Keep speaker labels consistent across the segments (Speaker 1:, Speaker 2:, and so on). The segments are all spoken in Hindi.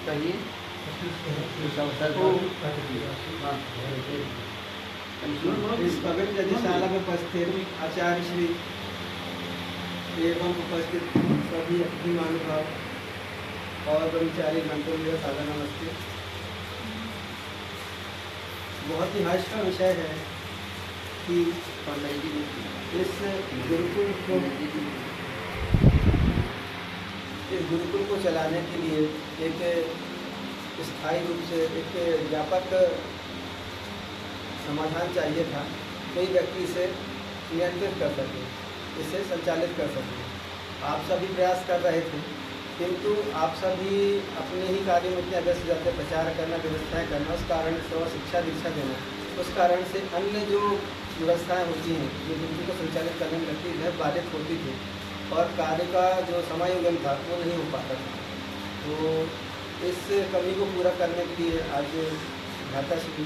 Speaker 1: कहिए।
Speaker 2: इस पवित्र यज्ञशाला में उपस्थित आचार्य श्री एवं उपस्थित सभी अतिथि महानुभाव और ब्रह्मचारी घंटों में सादर नमस्ते। बहुत ही हर्ष का विषय है कि इस गुरुकुल को चलाने के लिए एक स्थायी रूप से एक व्यापक समाधान चाहिए था। कोई व्यक्ति इसे नियंत्रित कर सके, इसे संचालित कर सके। आप सभी प्रयास कर रहे थे, किंतु आप सभी अपने ही कार्य में इतने व्यस्त जाते, प्रचार करना, व्यवस्थाएं करना, उस कारण से और शिक्षा दीक्षा देना, उस कारण से अन्य जो व्यवस्थाएं होती हैं जो गुरुकुल को संचालित करने में लगती है बाधित होती थी और कार्य का जो समायोजन था वो नहीं हो पाता था। तो इस कमी को पूरा करने के लिए आज भ्राता श्री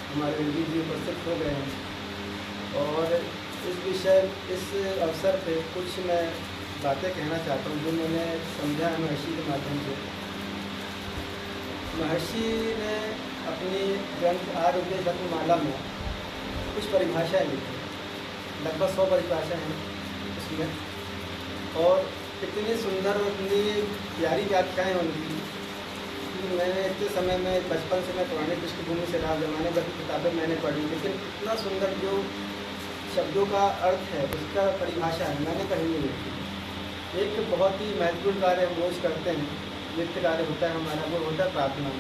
Speaker 2: हमारे रंजीत जी उपस्थित हो गए हैं और इस अवसर पे कुछ मैं बातें कहना चाहता हूँ जो मैंने समझा है महर्षि के माध्यम से। महर्षि ने अपनी ग्रंथ आरोग्य रत्नमाला में कुछ परिभाषाएँ लिखी, लगभग 100 परिभाषाएँ हैं उसमें, और इतनी सुंदर और इतनी प्यारी व्याख्याएँ उनकी कि मैंने इतने समय में बचपन से मैं पुरानी पृष्ठभूमि से रहा, जमाने भर की किताबें मैंने पढ़ी, लेकिन इतना सुंदर जो शब्दों का अर्थ है उसका परिभाषा है मैंने कहीं नहीं लिखी। एक बहुत ही महत्वपूर्ण कार्य हम रोज करते हैं, नित्य कार्य होता है हमारा, वो होता है प्रार्थना।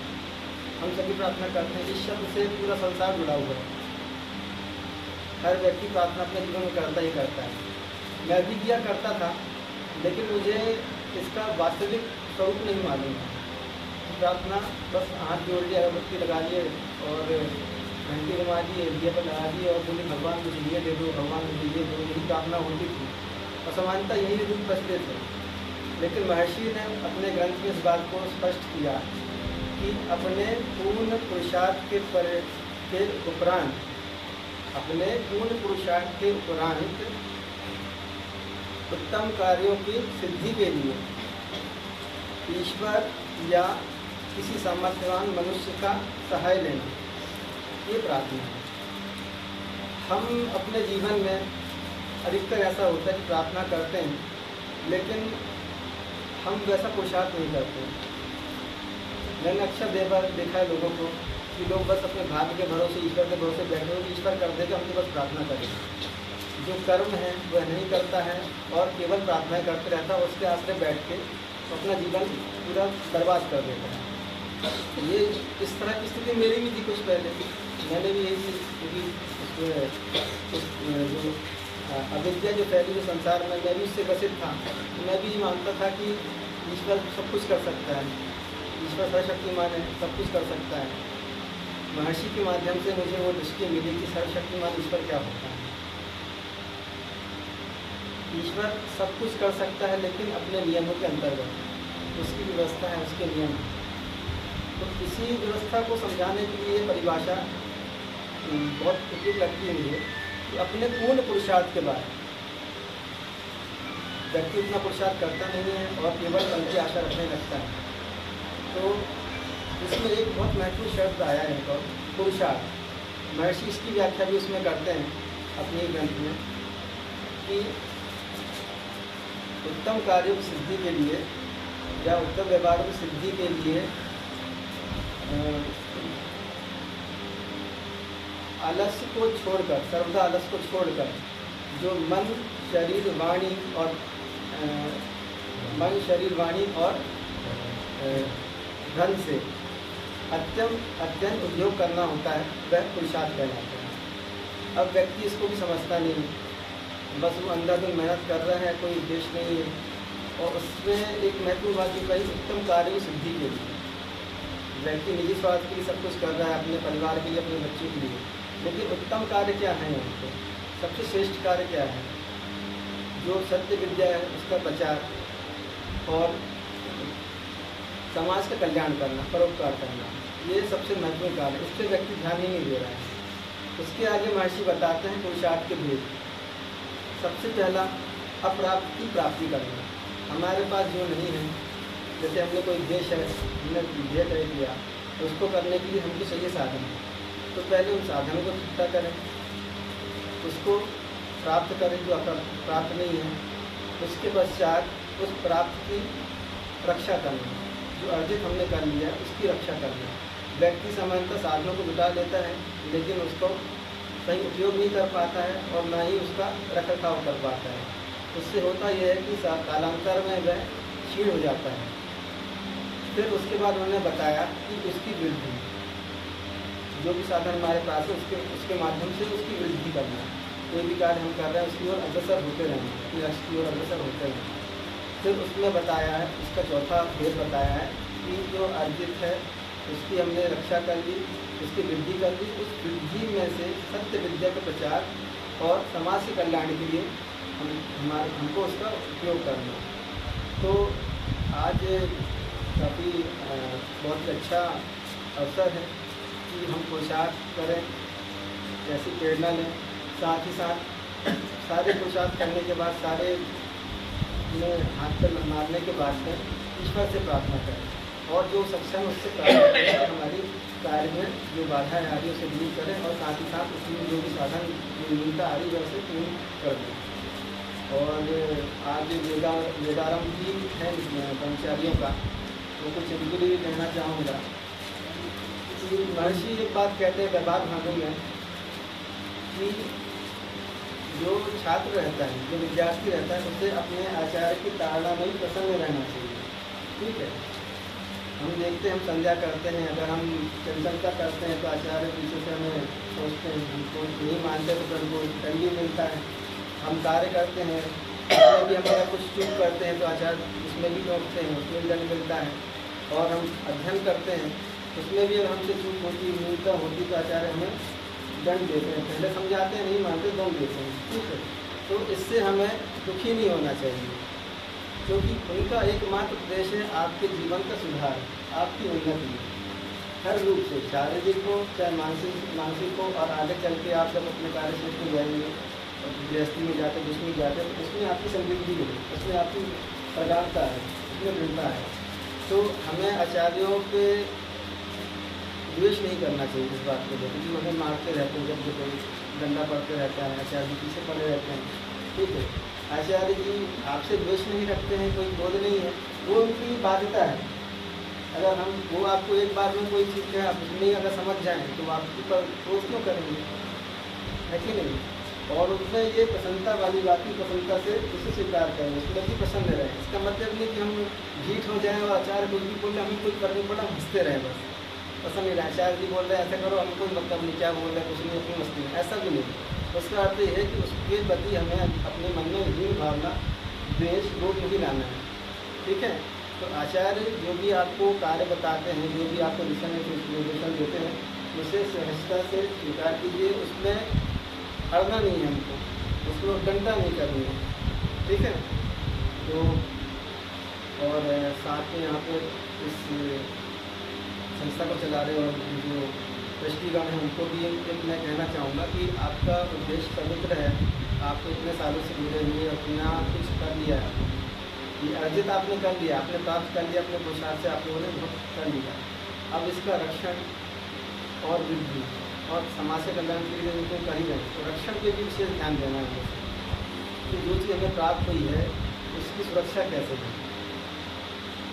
Speaker 2: हम सभी प्रार्थना करते हैं, इस शब्द से पूरा संसार जुड़ा हुआ है। हर व्यक्ति प्रार्थना अपने जीवन में करता ही करता है। मैं भी किया करता था, लेकिन मुझे इसका वास्तविक स्वरूप नहीं मालूम था। प्रार्थना बस हाथ जोड़ लिया, अगरबत्ती लगा लिए और घंटी घुमा दिए, दिए पर लगा दिए और बोले भगवान मुझे ये दे दो, भगवान मुझे ये दो, यही प्रार्थना होती थी। असमानता यही रूप बचते थे। लेकिन महर्षि ने अपने ग्रंथ में इस बात को स्पष्ट किया कि अपने पूर्ण पुरुषार्थ के उपरांत उत्तम कार्यों की सिद्धि के लिए ईश्वर या किसी सामर्थ्यवान मनुष्य का सहाय लेना, ये प्रार्थना है। हम अपने जीवन में अधिकतर ऐसा होता है कि प्रार्थना करते हैं, लेकिन हम वैसा पुरुषार्थ नहीं करते। मैंने अक्सर देखा है लोगों को कि लोग बस अपने भाग्य के भरोसे, ईश्वर के भरोसे बैठे हो कि ईश्वर कर देगा, हम तो बस प्रार्थना करेंगे। जो कर्म है वह नहीं करता है और केवल प्रार्थना करते रहता है, उसके आश्रय बैठ के अपना जीवन पूरा बर्बाद कर देता है। ये इस तरह की स्थिति मेरी भी थी कुछ पहले। मैंने भी यही क्योंकि जो अविद्या जो फैली जो संसार में, मैं भी उससे ग्रसित था। मैं भी मानता था कि ईश्वर सब कुछ कर सकता है, ईश्वर सर्वशक्तिमान है, सब कुछ कर सकता है। महर्षि के माध्यम से मुझे वो दृष्टि मिली कि सर्वशक्तिमान ईश्वर क्या होता है। ईश्वर सब कुछ कर सकता है, लेकिन अपने नियमों के अंतर्गत। उसकी व्यवस्था है, उसके नियम। तो इसी व्यवस्था को समझाने के लिए परिभाषा बहुत उपयुक्त लगती है मुझे कि अपने पूर्ण पुरुषार्थ के बाद व्यक्ति उतना पुरुषार्थ करता नहीं है और केवल फल की आशा रखने लगता है। तो इसमें एक बहुत महत्वपूर्ण शब्द आया है, तो पुरुषार्थ। महर्षि इसकी व्याख्या भी उसमें करते हैं अपने ग्रंथ में कि उत्तम कार्यों की सिद्धि के लिए या उत्तम व्यवहारों की सिद्धि के लिए आलस्य को छोड़कर, सर्वदा आलस्य को छोड़कर जो मन शरीर वाणी और धन से अत्यंत उपयोग करना होता है, वह पुरुषार्थ कहलाता है। अब व्यक्ति इसको भी समझता नहीं, बस वो अंधाधुंध मेहनत कर रहा है, कोई उद्देश्य नहीं है। और उसमें एक महत्वपूर्ण बात ये कही, उत्तम कार्य की सिद्धि के लिए व्यक्ति निजी स्वार्थ के लिए सब कुछ कर रहा है, अपने परिवार के लिए, अपने बच्चों के लिए, लेकिन उत्तम कार्य क्या है, उनको सबसे श्रेष्ठ कार्य क्या है? जो सत्य विद्या है उसका प्रचार और समाज का कल्याण करना, परोपकार करना, ये सबसे महत्वपूर्ण कार्य है। इस पर व्यक्ति ध्यान ही नहीं दे रहा है। उसके आगे महर्षि बताते हैं पुरुषार्थ के भेद। सबसे पहला अप्राप्त की प्राप्ति करना। हमारे पास जो नहीं है, जैसे हमने कोई देश है, हमने विजय तय किया, तो उसको करने के लिए हमको चाहिए साधन। तो पहले उन साधनों को इकट्ठा करें, उसको प्राप्त करें जो प्राप्त नहीं है। उसके पश्चात उस प्राप्त की रक्षा करना, जो अर्जित हमने कर लिया उसकी रक्षा करना। व्यक्ति सामान्यतः साधनों को जुटा लेता है, लेकिन उसको सही उपयोग नहीं कर पाता है और ना ही उसका रखरखाव कर पाता है। उससे होता यह है कि कालांतर में वह क्षीण हो जाता है। फिर उसके बाद उन्होंने बताया कि उसकी वृद्धि, जो भी साधन हमारे पास है उसके माध्यम से उसकी वृद्धि करना। कोई भी कार्य हम कर रहे हैं उसकी ओर अग्रसर होते रहना, अपनी लक्ष्य की ओर अग्रसर होते रहना। फिर उसमें बताया है, उसका चौथा भेद बताया है कि जो अर्जित है उसकी हमने रक्षा कर ली, उसकी वृद्धि कर ली। उस वृद्धि में से सत्य विद्या का प्रचार और समाज के कल्याण के लिए हमको उसका उपयोग करना। तो आज काफ़ी बहुत अच्छा अवसर है कि हम पुरुषार्थ करें, ऐसी प्रेरणा लें। साथ ही साथ सारे पुरुषार्थ करने के बाद, सारे में हाथ पर मारने के बाद में ईश्वर से प्रार्थना करें और जो सक्षम उससे प्रार्थना करें, हमारी कार्य में जो बाधा आ रही है उसे दूर करें और साथ ही साथ उसमें जो भी साधन न्यूनता आ रही है उसे पूर्ण कर दें। और आज वेदारंभ भी है ब्रह्मचारियों का, वो कुछ उनके लिए भी कहना चाहूँगा कि महर्षि एक बात कहते हैं व्यवहार भागों में कि जो छात्र रहता है, जो विद्यार्थी रहता है, उसे अपने आचार्य की ताड़ना में ही प्रसन्न रहना चाहिए। ठीक है, हम देखते हैं, हम संध्या करते हैं, अगर हम चंचलता करते हैं तो आचार्य पीछे से हमें सोचते हैं, हमको नहीं मानते तो फिर हमको दंड मिलता है। हम कार्य करते हैं, उसमें भी हम अगर कुछ चूक करते हैं तो आचार्य उसमें भी रोकते हैं, उसमें भी दंड मिलता है। और हम अध्ययन करते हैं, उसमें भी अगर हमसे चूक होती, न्यूनता होती तो आचार्य हमें दंड देते हैं। पहले समझाते हैं, नहीं मानते दंड देते हैं। ठीक है, तो इससे हमें दुखी नहीं होना चाहिए, क्योंकि उनका एकमात्र उद्देश्य है आपके जीवन का सुधार, आपकी उन्नति हर रूप से, शारीरिक हो चाहे मानसिक हो। और आगे चल के आप जब अपने कार्य क्षेत्र में जाएंगे और गृहस्थी में जाते, जिसमें जाते, तो उसमें आपकी समृद्धि है, उसमें आपकी प्रगाढ़ता है, उसमें दृढ़ता है। तो हमें आचार्यों पे द्वेष नहीं करना चाहिए इस बात को लेकर कि हमें मारते रहते हैं, जब जो कोई डंडा पड़ते रहता है, आचार्य जी पीछे पड़े रहते हैं। ठीक है, आचार्य जी आपसे द्वेष नहीं रखते हैं, कोई क्रोध नहीं है, वो उनकी बाध्यता है। अगर हम वो आपको एक बार में कोई चीज़ है आप नहीं अगर समझ जाएं तो आपके ऊपर क्रोध क्यों करेंगे, है कि नहीं। और उसमें ये प्रसन्नता वाली बात की, प्रसन्नता से उसे स्वीकार करें, उसमें भी प्रसन्न रहें। इसका मतलब नहीं कि हम ढीठ हो जाएँ और आचार्य कुछ भी बोले हमें कोई करने पड़ा हंसते रहें, बस पसंद नहीं रहा। आचार्य जी बोल रहे हैं ऐसा करो, हमें कोई मतलब नहीं, क्या बोल रहे हैं, कुछ नहीं, अपनी मस्ती में, ऐसा भी नहीं। उसका अर्थ ये है कि उसके प्रति हमें अपने मन में हीन भावना, द्वेष, लोभ नहीं लाना है। ठीक है, तो आचार्य जो भी आपको कार्य बताते हैं, जो भी आपको दिशा निर्देशन देते हैं, उसे सहजता से स्वीकार कीजिए। उसमें अड़ना नहीं है हमको, उसको डंडा नहीं करनी है। ठीक है, तो और साथ में यहाँ पे इस संस्था को चला रहे और जो ट्रस्टीगण हैं उनको भी मैं कहना चाहूँगा कि आपका उद्देश्य पवित्र है। आपको इतने सालों से जुड़े हुए अपना कुछ कर लिया है, ये अर्जित आपने कर लिया, आपने प्राप्त कर लिया, अपने पुरुषार्थ से आप लोगों ने बहुत कर लिया। अब इसका रक्षण और वृद्धि और समाज के कल्याण के लिए उनको कर ही रहे, तो रक्षण पे भी विशेष ध्यान देना है कि जो चीज़ हमें प्राप्त हुई है उसकी सुरक्षा कैसे दें।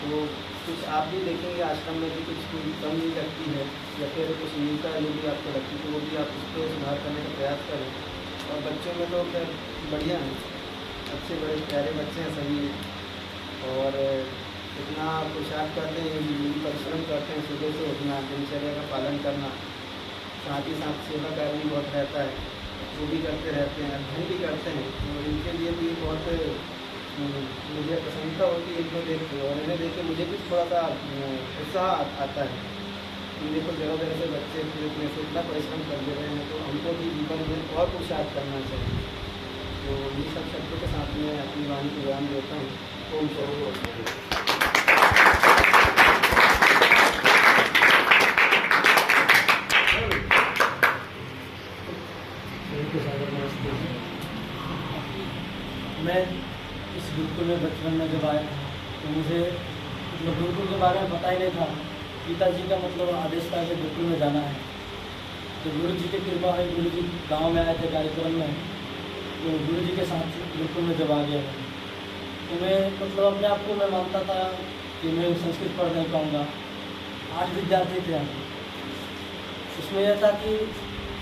Speaker 2: तो कुछ आप भी देखेंगे आश्रम में भी कुछ कमी लगती है या फिर कुछ न्यूनता जो भी आपको लगती है, तो वो भी आप उस पर सुधार करने का प्रयास करें। और बच्चों में तो खैर बढ़िया हैं, अच्छे बड़े प्यारे बच्चे हैं सभी, और इतना पुरुषार्थ करते हैं, परिश्रम करते हैं, सुबह से उठना, दिनचर्या का पालन करना, साथ ही साथ सेवा कार्य भी बहुत रहता है, वो भी करते रहते हैं, अध्ययन भी करते हैं। तो इनके लिए भी बहुत मुझे प्रसन्नता होती है इनको देख के, और इन्हें देख के मुझे भी थोड़ा सा उत्साह आता है कि देखो जगह जगह से बच्चे इतने से इतना परिश्रम कर दे रहे हैं, तो हमको भी जीवन में और पुरुषार्थ करना चाहिए। तो ये सब शब्दों के साथ में अपनी वाणी को विराम देता हूँ। ओम शांति।
Speaker 1: मैं इस गुरुकुल में बचपन में जब आया था तो मुझे मतलब गुरुकुल के बारे में पता ही नहीं था। पिताजी का मतलब आदेश था कि गुरुकुल में जाना है, तो गुरु जी की कृपा है, गुरु जी गाँव में आए थे कार्यक्रम में, तो गुरु जी के साथ गुरुकुल में जब आ गया तो मैं मतलब अपने आप को मैं मानता था कि मैं संस्कृत पढ़ नहीं पाऊँगा। 8 विद्यार्थी थे हम, उसमें यह था कि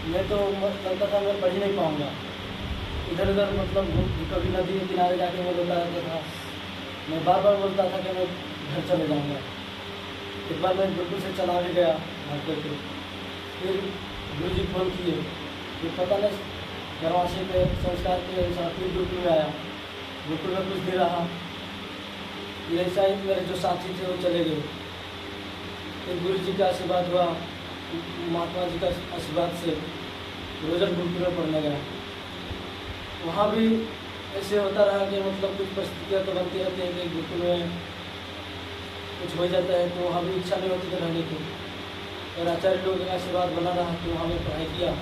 Speaker 1: मैं तो लगता था मैं पढ़ ही नहीं पाऊँगा। इधर उधर मतलब कभी नदी के किनारे जाके मैं बोलता रहता था, मैं बार बार बोलता था कि मैं घर चले जाऊँगा। एक बार मैं गुरुकुल से चला भी गया भाग करके, फिर गुरु जी फोन किए, फिर पता नहीं घरवासी के संस्कार के अनुसार फिर गुरुकुल में आया। गुरुकुल में कुछ देर रहा, फिर ऐसा ही मेरे जो साथी थे वो चले गए। फिर गुरु जी का आशीर्वाद हुआ, महात्मा जी का आशीर्वाद से रोजर गुरुकुल में पढ़ने गया। वहाँ भी ऐसे होता रहा कि मतलब कुछ परिस्थितियाँ तो बनती रहती हैं कि गुरुकुल में कुछ हो जाता है, तो वहाँ भी इच्छा नहीं होती थी रहने की, और आचार्य लोगों का आशीर्वाद बना रहा कि वहाँ में पढ़ाई किया।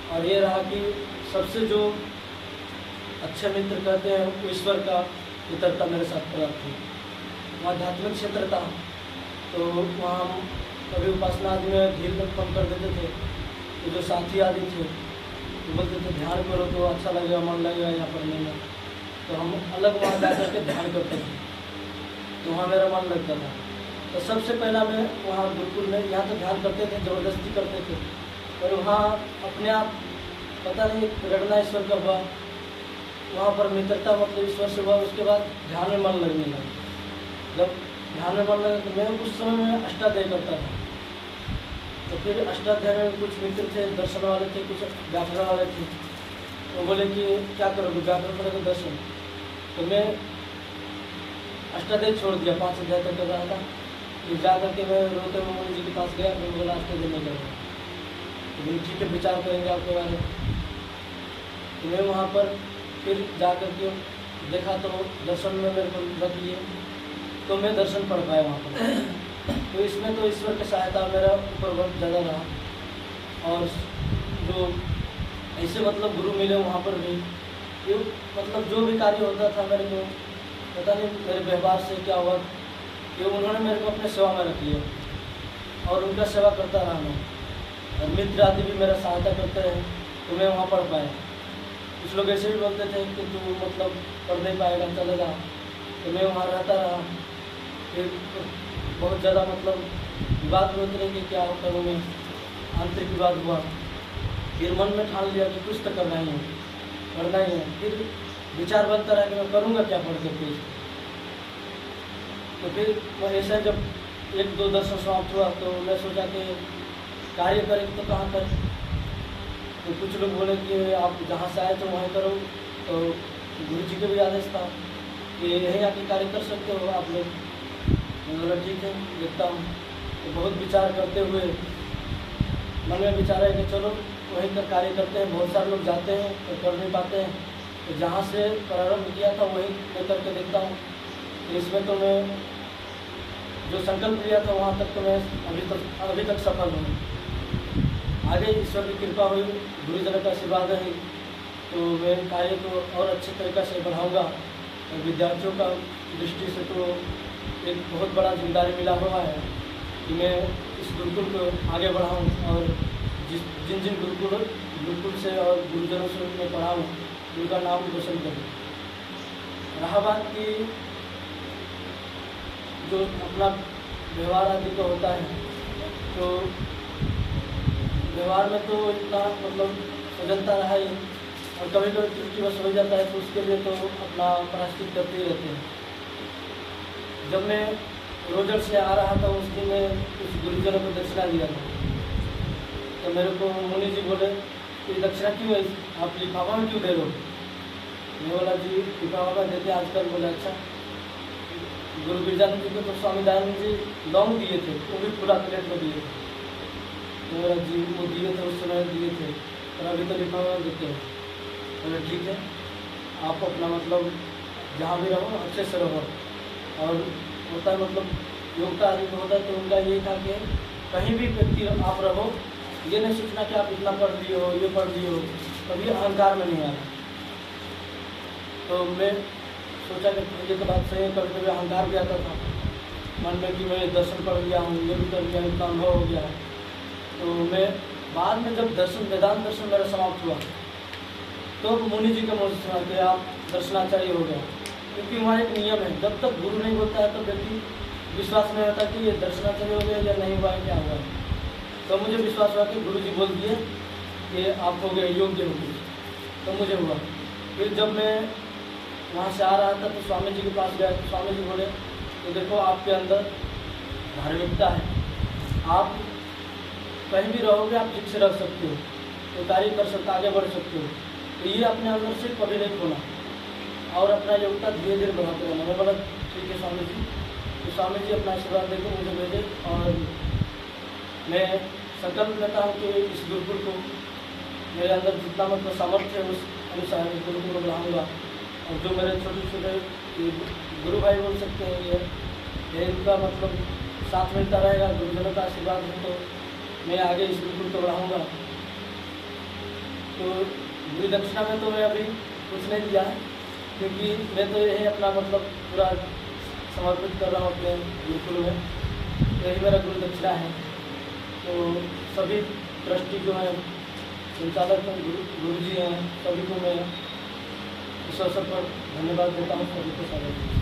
Speaker 1: और ये रहा कि सबसे जो अच्छे मित्र कहते हैं वो ईश्वर का मित्रता मेरे साथ प्राप्त थी। वहाँ आध्यात्मिक क्षेत्र था, तो वहाँ हम कभी उपासना आदि में भीड़ में कम कर देते थे, तो जो साथी आदि थे तो बोलते थे ध्यान करो तो अच्छा लगेगा, मन लगेगा यहाँ पढ़ने में, तो हम अलग वहाँ जा करके ध्यान करते थे, तो वहाँ मेरा मन लगता था। तो सबसे पहला मैं वहाँ गुरुकुल में, यहाँ तो ध्यान करते थे, ज़बरदस्ती करते थे, पर वहाँ अपने आप पता नहीं प्रेरणा ईश्वर का हुआ, वहाँ पर मित्रता मतलब ईश्वर से हुआ। उसके बाद ध्यान में मन लगने लगा। जब ध्यान में मन लगा तो मैं उस समय में अष्टाध्याय करता था, तो फिर अष्टाध्याय में कुछ मित्र थे, दर्शन वाले थे, कुछ व्याकरण वाले थे, तो बोले कि क्या करोगे, व्याकरण पढ़ोगे दर्शन। तो मैं अष्टाध्याय छोड़ दिया, 5 अध्याय तक कर रहा था। फिर जा करके मैं रोते हुए मुनि जी के पास गया, मैं बोला अष्टाध्याय नहीं करूँगा। तो ठीक है, विचार करेंगे आपके बारे में। तो मैं वहाँ पर फिर जा करके देखा तो दर्शन में मेरे को रख लिए, तो मैं दर्शन पढ़ पाया वहाँ पर। तो इसमें तो ईश्वर की सहायता मेरा ऊपर बहुत ज़्यादा रहा। और जो ऐसे मतलब गुरु मिले वहाँ पर भी, ये मतलब जो भी कार्य होता था मेरे को पता नहीं मेरे व्यवहार से क्या हुआ कि उन्होंने मेरे को अपने सेवा में रख लिया और उनका सेवा करता रहा मैं। और मित्र आदि भी मेरा सहायता करते रहे, तो मैं वहाँ पढ़ पाया। कुछ लोग ऐसे भी बोलते थे कि तू मतलब पढ़ नहीं पाएगा, चलेगा, तो मैं वहाँ रहता रहा। फिर बहुत ज़्यादा मतलब विवाद होते रहे कि क्या करूँ मैं, आंतरिक विवाद हुआ। फिर मन में ठान लिया कि कुछ तो करना ही है, पढ़ना ही है। फिर विचार बनता रहा कि मैं करूँगा क्या पढ़ करके। तो फिर ऐसा जब 1-2 दर्शन समाप्त हुआ तो मैं सोचा कि कार्य करें तो कहाँ करें। तो कुछ लोग बोले कि आप जहाँ से आए तो वहीं करो, तो गुरु जी का भी आदेश था कि यहीं आके कार्य कर सकते हो आप लोग। मैं बोला ठीक है, देखता हूँ। तो बहुत विचार करते हुए मन में विचार है कि चलो वहीं कर कार्य करते हैं। बहुत सारे लोग जाते हैं तो कर नहीं पाते हैं, तो जहाँ से प्रारंभ किया था वहीं मैं करके देखता हूँ। तो इसमें तो मैं जो संकल्प लिया था वहाँ तक तो मैं अभी तक सफल हूँ। आगे ईश्वर की कृपा हुई, गुरुजनों का आशीर्वाद है, तो मैं कार्य को और अच्छे तरीक़े से बढ़ाऊँगा। और विद्यार्थियों का दृष्टि से तो एक बहुत बड़ा जिम्मेदारी मिला हुआ है कि मैं इस गुरुकुल को आगे बढ़ाऊँ और जिन जिन गुरुकुल से और गुरुजनों से मैं पढ़ाऊँ उनका नाम रोशन करूँ। रहा बात की जो अपना व्यवहार आदि का होता है, तो व्यवहार में तो इतना मतलब सजगता रहा ही, और कभी कभी त्रुटिवश हो जाता है तो उसके लिए तो अपना प्रायश्चित करते ही रहते हैं। जब मैं रोजर से आ रहा था उस दिन मैं उस गुरुजनों को दक्षिणा दिया था, तो मेरे को मुनि जी बोले कि दक्षिणा क्यों है, आप लिफाफा में क्यों दे रहे हो। मैं बोला जी लिफाफा में देते आजकल। बोला अच्छा। गुरु बिरजानंद जी को तो स्वामी दयानंद जी लौंग दिए थे, वो भी पूरा प्लेट में दिए थे। तो बोला जी वो दिए थे, उस समय दिए थे, और अभी तो लिफाफा में देते हैं। बोले ठीक है, आप अपना मतलब जहाँ भी रहो अच्छे से रहो। और होता है मतलब योग्यता आदि को होता है, तो उनका यही था कि कहीं भी व्यक्ति आप रहो, ये नहीं सोचना कि आप इतना पढ़ लिए हो, ये पढ़ लिए हो, कभी अहंकार में नहीं आना। तो मैं सोचा कि ये तो बात सही है, कभी कभी अहंकार भी आता था मन में कि मैं दर्शन पढ़ गया हूँ, ये भी कर लिया, इतना अनुभव हो गया है। तो मैं बाद में जब वेदांत दर्शन मेरा समाप्त हुआ तो मुनि जी का मुझे सुना कि आप दर्शनाचार्य हो गया। क्योंकि वहाँ एक नियम है, जब तक गुरु नहीं बोलता है तो व्यक्ति विश्वास नहीं होता कि ये दर्शनाचार्य हो गया या नहीं हुआ है, क्या हुआ है। तो मुझे विश्वास हुआ कि गुरु जी बोल दिए कि आप हो गए, योग्य हो गए, तो मुझे हुआ। फिर जब मैं वहाँ से आ रहा था तो स्वामी जी के पास गया तो स्वामी जी बोले तो देखो आपके अंदर धार्मिकता है, आप कहीं भी रहोगे, आप ठीक से रह सकते हो, तो कार्य कर सकते, आगे बढ़ सकते हो। तो ये अपने अंदर से कभी नहीं खोना और अपना योग्यता धीरे धीरे बढ़ाते रहना। मैं बोला ठीक है स्वामी जी। तो स्वामी जी अपना आशीर्वाद देकर मुझे भेजे और मैं संकल्प लेता हूँ कि इस गुरुकुल को मेरे अंदर जितना मतलब सामर्थ्य है उस अनुसार इस गुरुकुल को बढ़ाऊँगा। और जो मेरे छोटे छोटे गुरु भाई बोल सकते हैं, ये इनका मतलब साथ मिलता रहेगा, गुरुजनों का आशीर्वाद है, तो मैं आगे इस गुरुकुल को बढ़ाऊँगा। तो गुरु दक्षिणा में तो मैं अभी कुछ नहीं दिया है, क्योंकि मैं तो यही अपना मतलब पूरा समर्पित कर रहा हूँ अपने गुरुकुल में, यही मेरा गुरु दक्षिणा है। तो सभी ट्रस्टी जो हैं, संचालक हैं, गुरु जी हैं, सभी को मैं इस अवसर पर धन्यवाद देता हूँ, सभी को स्वागत है।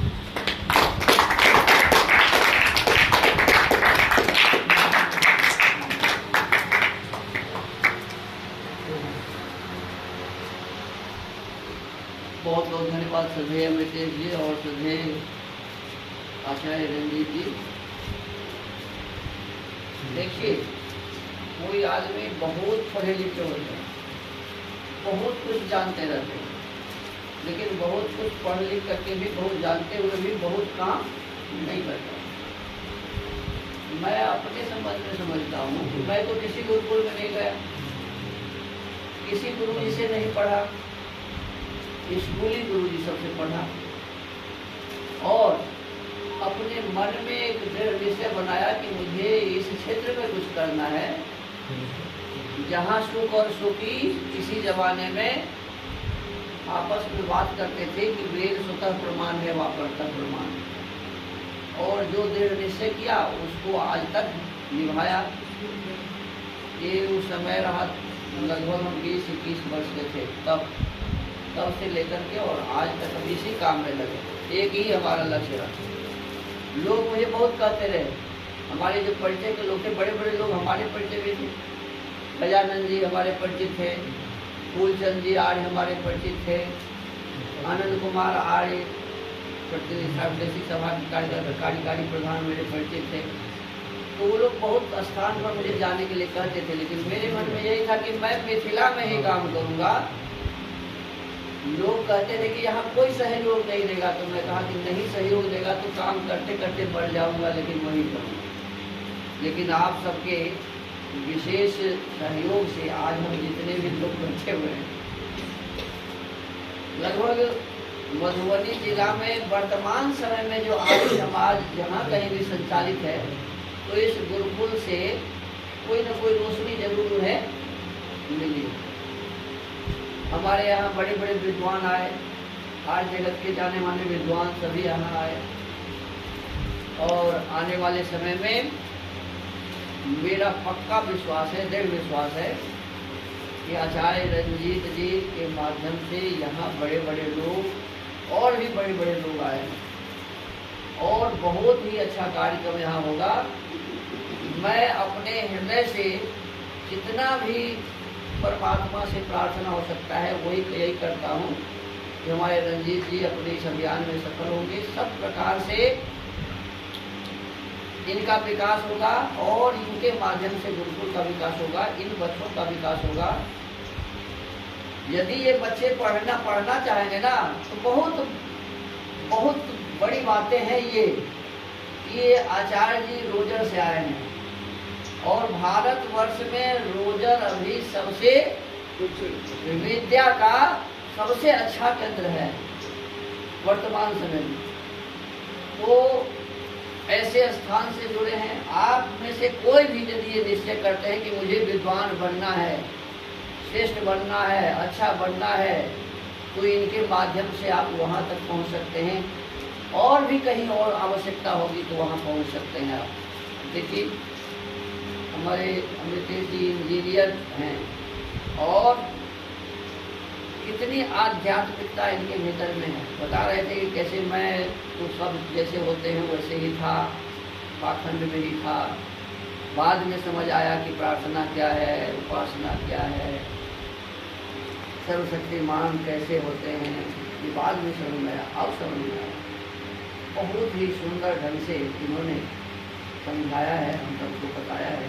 Speaker 3: बहुत बहुत धन्यवाद श्रद्धेय अमृतेश जी और श्रद्धेय आचार्य रंजीत जी। देखिए, कोई आदमी बहुत पढ़े लिखे होते हैं, बहुत कुछ जानते रहते हैं, लेकिन बहुत कुछ पढ़ लिख करके भी, बहुत जानते हुए भी बहुत काम नहीं करता। मैं अपने संबंध में समझता हूँ कि मैं तो किसी गुरुकुल में नहीं गया, किसी गुरु जी से नहीं पढ़ा, स्कूली गुरु जी सबसे पढ़ा और अपने मन में एक दृढ़ निश्चय बनाया कि मुझे इस क्षेत्र में कुछ करना है, जहाँ सुख और सुखी किसी जमाने में आपस में बात करते थे कि वेद स्वतः प्रमाण है, वापरता प्रमाण, और जो दृढ़ निश्चय किया उसको आज तक निभाया। ये उस समय रहा लगभग हम 20-21 वर्ष के थे, तब से लेकर के और आज तक हम इसी काम में लगे। एक ही हमारा लक्ष्य रहा। लोग मुझे बहुत कहते रहे, हमारे जो परिचय के लोग थे, बड़े बड़े लोग हमारे परिचय भी थे। गजानंद जी हमारे परिचित थे, फूलचंद जी आर्य हमारे परिचित थे, आनंद कुमार आर्य प्रतिनिधि सभा की कार्यकारी प्रधान मेरे परिचित थे। तो वो लोग बहुत स्थान पर मुझे जाने के लिए कहते थे, लेकिन मेरे मन में यही था कि मैं मिथिला में ही काम करूँगा। लोग कहते थे कि यहाँ कोई सहयोग नहीं देगा, तो मैं कहा कि नहीं सहयोग देगा तो काम करते करते बढ़ जाऊँगा, लेकिन वही करूँगा। लेकिन आप सबके विशेष सहयोग से आज हम जितने भी लोग बैठे हुए हैं, लगभग मधुबनी जिला में वर्तमान समय में जो आर्य समाज जहाँ कहीं भी संचालित है, तो इस गुरुकुल से कोई न कोई रोशनी जरूर है मिली। हमारे यहाँ बड़े बड़े विद्वान आए, आर्य जगत के जाने माने विद्वान सभी यहाँ आए, और आने वाले समय में मेरा पक्का विश्वास है, दृढ़ विश्वास है कि आचार्य रंजीत जी के माध्यम से यहाँ बड़े बड़े लोग और भी बड़े बड़े लोग आए और बहुत ही अच्छा कार्यक्रम यहाँ होगा। मैं अपने हृदय से जितना भी परमात्मा से प्रार्थना हो सकता है वही यही करता हूँ कि हमारे रंजीत जी अपने इस अभियान में सफल होंगे, सब प्रकार से इनका विकास होगा और इनके माध्यम से गुरुकुल का विकास होगा, इन बच्चों का विकास होगा। यदि ये बच्चे पढ़ना चाहेंगे ना, तो बहुत बहुत बड़ी बातें हैं। ये आचार्य जी रोजर से आए हैं और भारतवर्ष में रोजर अभी सबसे विद्या का सबसे अच्छा केंद्र है वर्तमान समय में। तो ऐसे स्थान से जुड़े हैं। आप में से कोई भी यदि ये निश्चय करते हैं कि मुझे विद्वान बनना है, श्रेष्ठ बनना है, अच्छा बनना है, तो इनके माध्यम से आप वहाँ तक पहुँच सकते हैं, और भी कहीं और आवश्यकता होगी तो वहाँ पहुँच सकते हैं आप। देखिए हमारे अमृतेश जी इंजीनियर हैं, और कितनी आध्यात्मिकता इनके भीतर में है। बता रहे थे कि कैसे मैं तो सब जैसे होते हैं वैसे ही था, पाखंड में ही था, बाद में समझ आया कि प्रार्थना क्या है, उपासना क्या है, सर्वशक्तिमान कैसे होते हैं, ये बाद में समझ में आया। अब समझ में आया, बहुत ही सुंदर ढंग से इन्होंने समझाया है, हम सबको बताया है।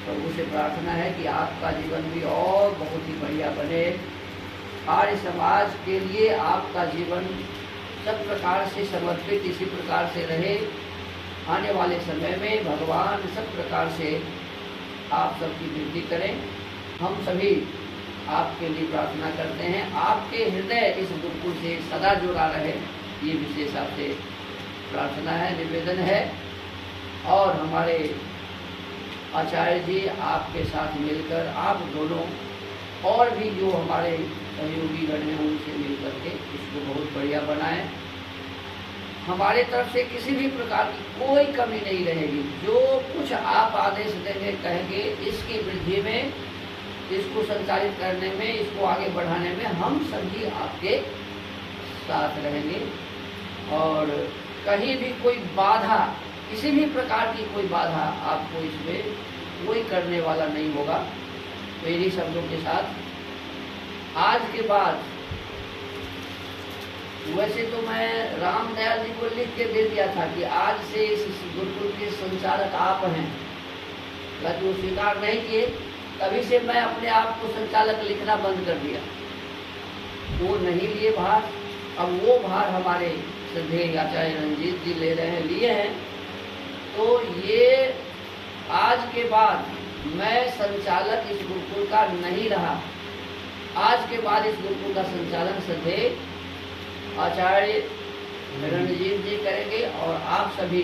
Speaker 3: प्रभु से प्रार्थना है कि आपका जीवन भी और बहुत ही बढ़िया बने, आर्य समाज के लिए आपका जीवन सब प्रकार से समर्पित इसी प्रकार से रहे। आने वाले समय में भगवान सब प्रकार से आप सबकी वृद्धि करें। हम सभी आपके लिए प्रार्थना करते हैं, आपके हृदय इस गुरुकुल से सदा जुड़ा रहे, ये विशेष आपसे प्रार्थना है, निवेदन है। और हमारे आचार्य जी आपके साथ मिलकर, आप दोनों और भी जो हमारे सहयोगी गण हैं उनसे मिल करके इसको बहुत बढ़िया बनाएं। हमारे तरफ से किसी भी प्रकार की कोई कमी नहीं रहेगी। जो कुछ आप आदेश देंगे, कहेंगे, इसकी वृद्धि में, इसको संचालित करने में, इसको आगे बढ़ाने में हम सभी आपके साथ रहेंगे। और कहीं भी कोई बाधा, किसी भी प्रकार की कोई बाधा आपको इसमें कोई करने वाला नहीं होगा। तो इन्हीं शब्दों के साथ आज के बाद, वैसे तो मैं राम दयाल जी को लिख के दे दिया था कि आज से इस गुरुकुल के संचालक आप हैं, लेकिन वो स्वीकार नहीं किए। तभी से मैं अपने आप को संचालक लिखना बंद कर दिया, वो नहीं लिए भार। अब वो भार हमारे श्रद्धेय आचार्य रंजीत जी ले रहे हैं, लिए हैं। तो ये आज के बाद मैं संचालक इस गुरुकुल का नहीं रहा। आज के बाद इस गुरुकुल का संचालन श्रद्धेय आचार्य रणजीत जी करेंगे, और आप सभी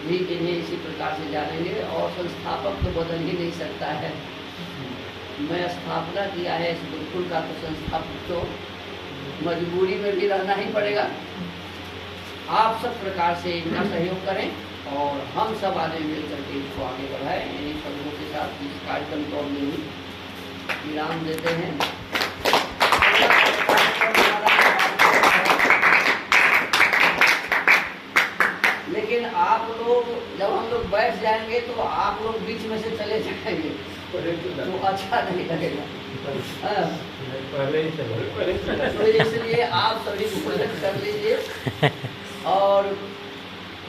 Speaker 3: भी इन्हें इसी प्रकार से जानेंगे। और संस्थापक तो बदल ही नहीं सकता है, मैं स्थापना किया है इस गुरुकुल का, तो संस्थापक तो मजबूरी में भी रहना ही पड़ेगा। आप सब प्रकार से इनका सहयोग करें और हम सब आने मिल करके इसको आगे बढ़ाएं। इन्हीं शब्दों के साथ इस कार्यक्रम को हम विराम देते हैं। लेकिन आप लोग जब हम लोग बैठ जाएंगे तो आप लोग बीच में से चले जाएंगे तो अच्छा नहीं लगेगा। तो इसलिए आप सभी भोजन कर लीजिए, और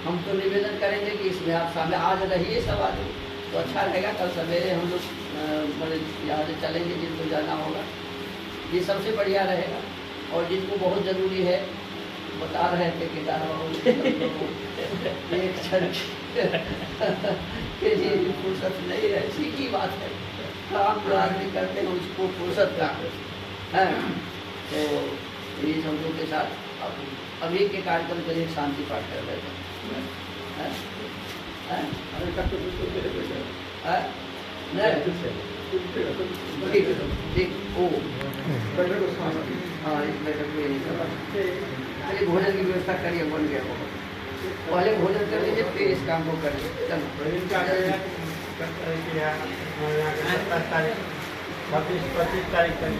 Speaker 3: हम तो निवेदन करेंगे कि इसमें आप सामने आज रहिए सब आदमी, तो अच्छा रहेगा। कल सवेरे हम लोग बड़े यहाँ से चलेंगे, जिनको जाना होगा ये सबसे बढ़िया रहेगा। और जिनको बहुत ज़रूरी है, बता रहे थे केदार बाबू एक क्षण के लिए फुर्सत नहीं है, ठीक ही बात है। काम जो आदमी करते हैं उसको फुर्सत का है। तो ये शब्दों के साथ अभी के कार्यक्रम के लिए शांति पाठ कर रहे थे। चलिए भोजन की व्यवस्था करिए, बन गया होगा। पहले भोजन कर लीजिए, फिर इस काम को करिए। चलो
Speaker 4: 25 तारीख तक